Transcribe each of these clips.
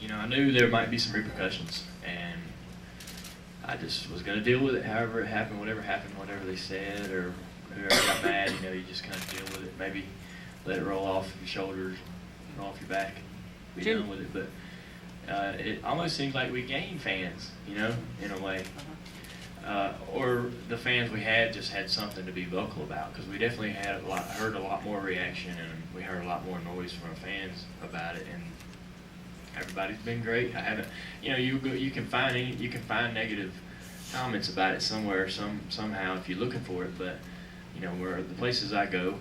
I knew there might be some repercussions, and I just was going to deal with it however it happened, whatever they said, or whoever got mad, you just kind of deal with it. Maybe let it roll off your shoulders, roll off your back, and be done with it. But it almost seems like we gained fans, in a way. Or the fans we had just had something to be vocal about, because we definitely heard a lot more reaction, and we heard a lot more noise from our fans about it, and everybody's been great. I haven't, you can find negative comments about it somewhere, somehow if you're looking for it, but where the places I go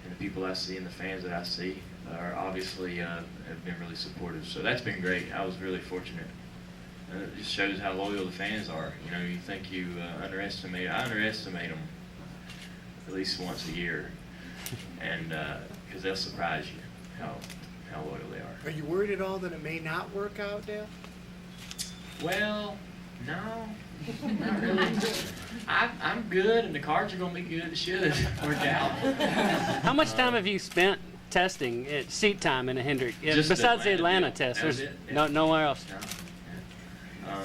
and the people I see and the fans that I see are obviously have been really supportive. So that's been great. I was really fortunate. It just shows how loyal the fans are. You think you underestimate. I underestimate them at least once a year, and because they'll surprise you how loyal they are. Are you worried at all that it may not work out, Dale? Well, no, not really. I'm good, and the cars are going to be good. It should work out. How much time have you spent testing at seat time in a Hendrick? Just besides the Atlanta Atlanta deal. test, That was there's it, yeah. nowhere else. No.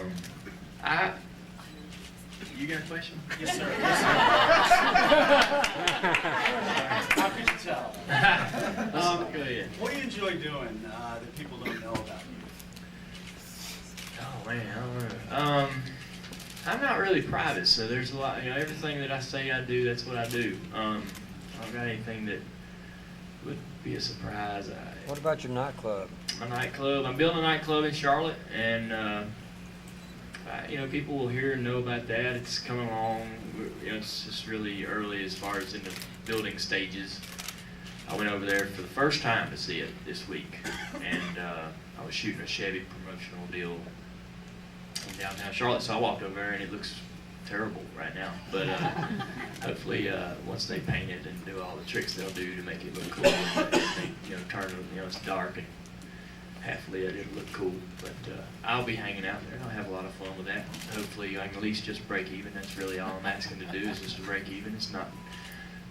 You got a question? Yes, sir. How could you tell? Go ahead. What do you enjoy doing that people don't know about you? Oh man, I don't know. I'm not really private, so there's a lot. Everything that I say I do, that's what I do. I don't got anything that would be a surprise. What about your nightclub? My nightclub. I'm building a nightclub in Charlotte, and people will hear and know about that. It's coming along. It's just really early as far as in the building stages. I went over there for the first time to see it this week, and I was shooting a Chevy promotional deal in downtown Charlotte, so I walked over there and it looks terrible right now. But hopefully, once they paint it and do all the tricks they'll do to make it look cool, and they turn it, it's dark and half lit, it'll look cool. But I'll be hanging out there. I'll have a lot of fun with that. Hopefully, I can at least just break even. That's really all I'm asking to do, is just to break even.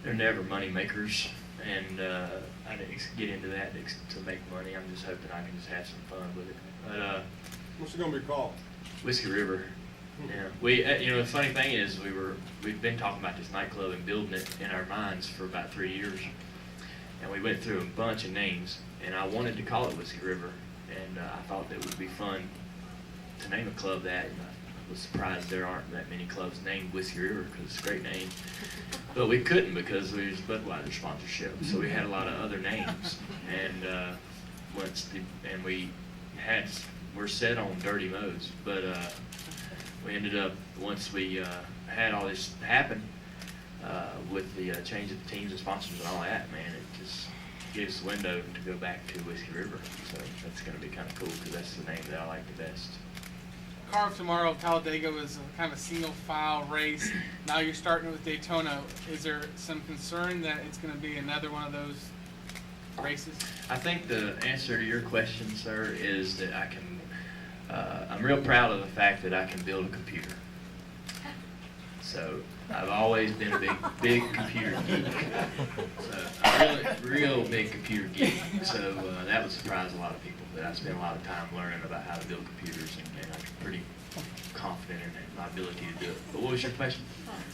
They're never money makers, and I didn't get into that to make money. I'm just hoping I can just have some fun with it. But what's it gonna be called? Whiskey River. Yeah, we. The funny thing is, we've been talking about this nightclub and building it in our minds for about 3 years, and we went through a bunch of names, and I wanted to call it Whiskey River, and I thought that it would be fun to name a club that. And I was surprised there aren't that many clubs named Whiskey River, because it's a great name, but we couldn't because we was Budweiser sponsorship, so we had a lot of other names, and we're set on Dirty Modes, but we ended up, once we had all this happen with the change of the teams and sponsors and all that, man, it just gives us a window to go back to Whiskey River. So that's going to be kind of cool, because that's the name that I like the best. Carve tomorrow, Talladega was a kind of a single file race. Now you're starting with Daytona. Is there some concern that it's going to be another one of those races? I think the answer to your question, sir, is that I'm real proud of the fact that I can build a computer. So I've always been a big computer geek. So I'm a real big computer geek. So that would surprise a lot of people, that I spend a lot of time learning about how to build computers, and I'm pretty confident in my ability to do it. But what was your question?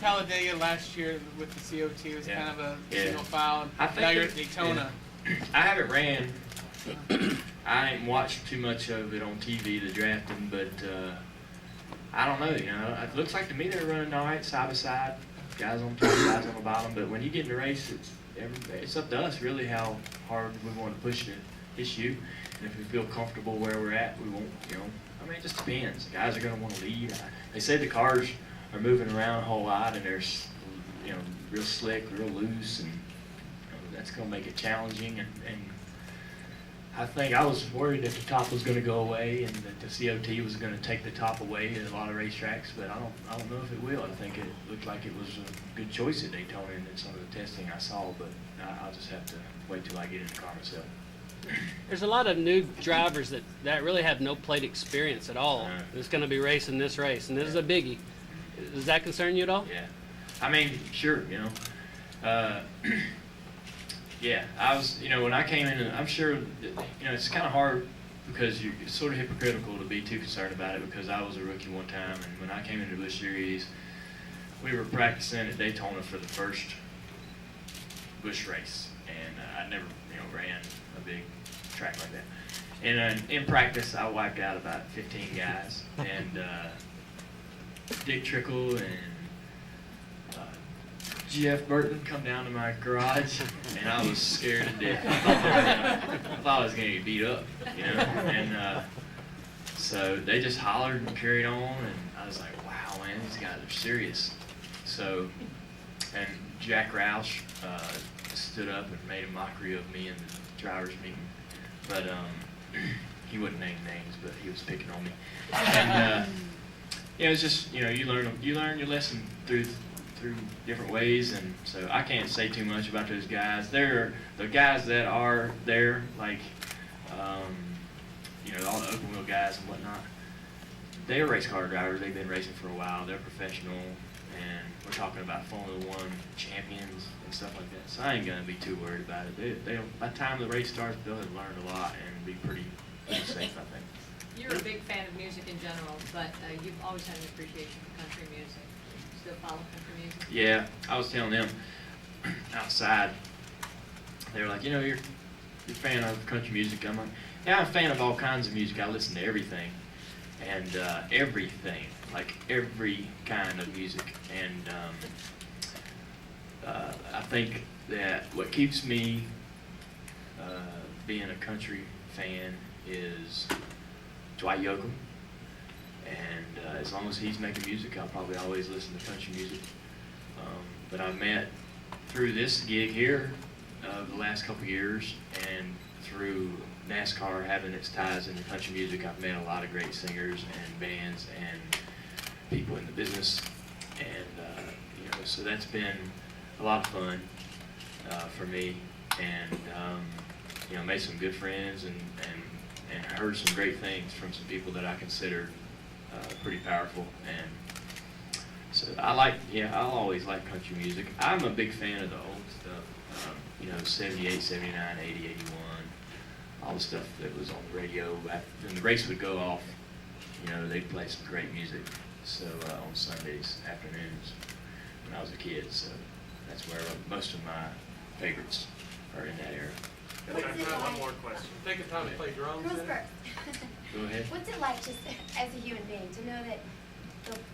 Talladega last year with the COT was kind of a single file. I think now you're at Daytona. I haven't ran. I ain't watched too much of it on TV, the drafting, but I don't know. It looks like to me they're running all right side by side, guys on top, guys on the bottom. But when you get in the race, it's up to us really how hard we want to push the issue, and if we feel comfortable where we're at, we won't. It just depends. Guys are going to want to lead. They say the cars are moving around a whole lot, and they're real slick, real loose, and that's going to make it challenging. And I think I was worried that the top was going to go away and that the COT was going to take the top away at a lot of racetracks, but I don't know if it will. I think it looked like it was a good choice at Daytona and in some of the testing I saw, but I'll just have to wait till I get in the car myself. There's a lot of new drivers that really have no plate experience at all. It's going to be racing this race, and this is a biggie. Does that concern you at all? Yeah. Sure, yeah, I was, when I came in, I'm sure, it's kind of hard because it's sort of hypocritical to be too concerned about it, because I was a rookie one time, and when I came into the Busch Series, we were practicing at Daytona for the first Busch race, and I never, ran a big track like that. And in practice, I wiped out about 15 guys, and Dick Trickle and Jeff Burton come down to my garage, and I was scared to death. I thought I was going to get beat up, And so they just hollered and carried on, and I was like, wow, man, these guys are serious. So, and Jack Roush stood up and made a mockery of me in the driver's meeting, but he wouldn't name names, but he was picking on me. And it was just, you learn your lesson through different ways, and so I can't say too much about those guys. They're the guys that are there, like all the open wheel guys and whatnot. They're race car drivers. They've been racing for a while. They're professional, and we're talking about Formula One champions and stuff like that. So I ain't gonna be too worried about it. They by the time the race starts, they'll have learned a lot and be pretty safe, I think. You're a big fan of music in general, but you've always had an appreciation for country music. Still follow country music? Yeah, I was telling them outside. They were like, you're a fan of country music. I'm like, yeah, I'm a fan of all kinds of music. I listen to everything, and everything, like every kind of music. And I think that what keeps me being a country fan is Dwight Yoakam. And as long as he's making music, I'll probably always listen to country music. But I've met through this gig here the last couple of years, and through NASCAR having its ties into country music, I've met a lot of great singers and bands and people in the business. And so that's been a lot of fun for me, and made some good friends and heard some great things from some people that I consider pretty powerful. And so I'll always like country music. I'm a big fan of the old stuff, 78, 79, 80, 81, all the stuff that was on the radio. When the race would go off, they'd play some great music. So on Sundays afternoons when I was a kid. So that's where most of my favorites are in that era. I have one more question. Take a time to play drums. Who's then? first? Go ahead. What's it like just as a human being to know that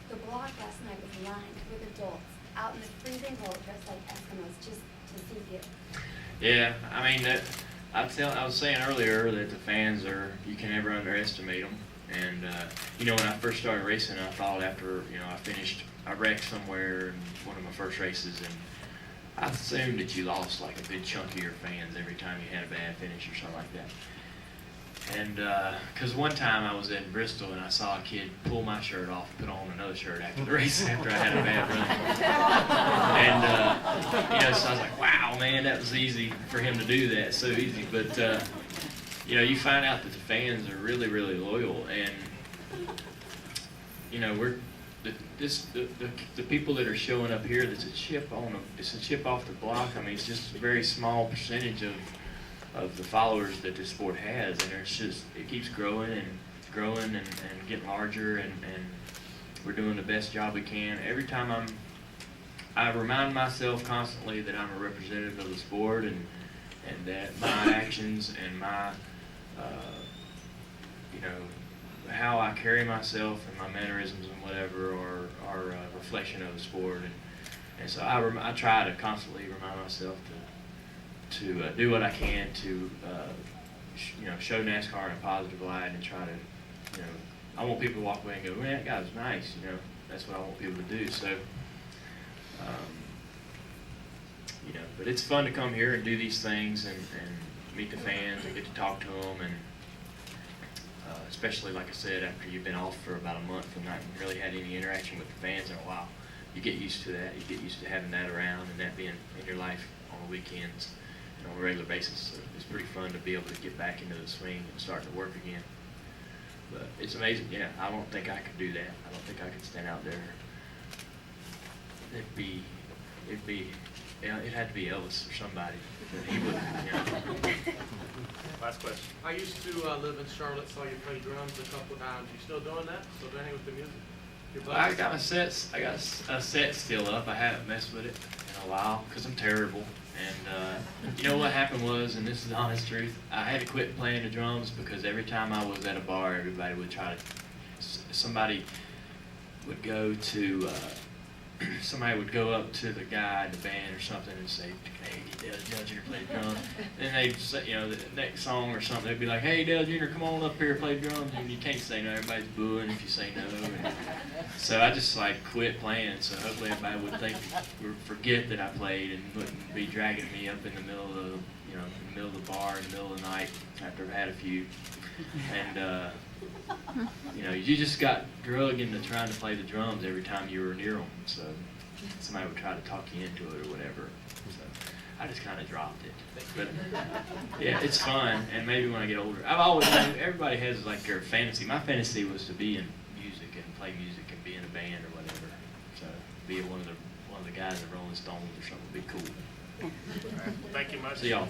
the block last night was lined with adults out in the freezing cold dressed like Eskimos just to see you? Yeah, I mean, I was saying earlier that the fans you can never underestimate them. And, when I first started racing, I thought after, I wrecked somewhere in one of my first races, and I assumed that you lost like a big chunk of your fans every time you had a bad finish or something like that. And because one time I was in Bristol and I saw a kid pull my shirt off and put on another shirt after the race after I had a bad run. And so I was like, wow, man, that was easy for him to do that, so easy. But you find out that the fans are really, really loyal, and the people that are showing up here, it's a chip off the block. I mean, it's just a very small percentage of the followers that this sport has, and it keeps growing and getting larger, and we're doing the best job we can. Every time I remind myself constantly that I'm a representative of the sport, and that my actions and my how I carry myself and my mannerisms and whatever are a reflection of the sport, and so I try to constantly remind myself to do what I can to show NASCAR in a positive light, and try to I want people to walk away and go, man, that guy was nice. That's what I want people to do. So but it's fun to come here and do these things and meet the fans and get to talk to them, and especially, like I said, after you've been off for about a month and not really had any interaction with the fans in a while, you get used to that. You get used to having that around and that being in your life on the weekends and on a regular basis. So it's pretty fun to be able to get back into the swing and start to work again. But it's amazing. Yeah, I don't think I could do that. I don't think I could stand out there. It'd be Yeah, it had to be Elvis or somebody. But he wouldn't, you know. Last question. I used to live in Charlotte, saw you play drums a couple times. You still doing that? Still doing it with the music? Your Well, I buddies? got my sets. I got a set still up. I haven't messed with it in a while because I'm terrible. And you know what happened was, and this is the honest truth, I had to quit playing the drums because every time I was at a bar, everybody would try to. Somebody would go to. Somebody would go up to the guy in the band or something and say, "Hey, Dale Jr. play drums." And they'd say, you know, the next song or something, they'd be like, "Hey, Dale Jr., come on up here, play drums." And you can't say no. Everybody's booing if you say no. And so I just like quit playing. So hopefully everybody would think or forget that I played and wouldn't be dragging me up in the middle of the, you know, in the middle of the bar in the middle of the night after I've had a few. And you know, you just got drugged into trying to play the drums every time you were near them. So somebody would try to talk you into it or whatever. So I just kind of dropped it. But yeah, it's fun. And maybe when I get older, I've always known everybody has like their fantasy. My fantasy was to be in music and play music and be in a band or whatever. So be one of the guys in Rolling Stones or something would be cool. Thank you much. See y'all.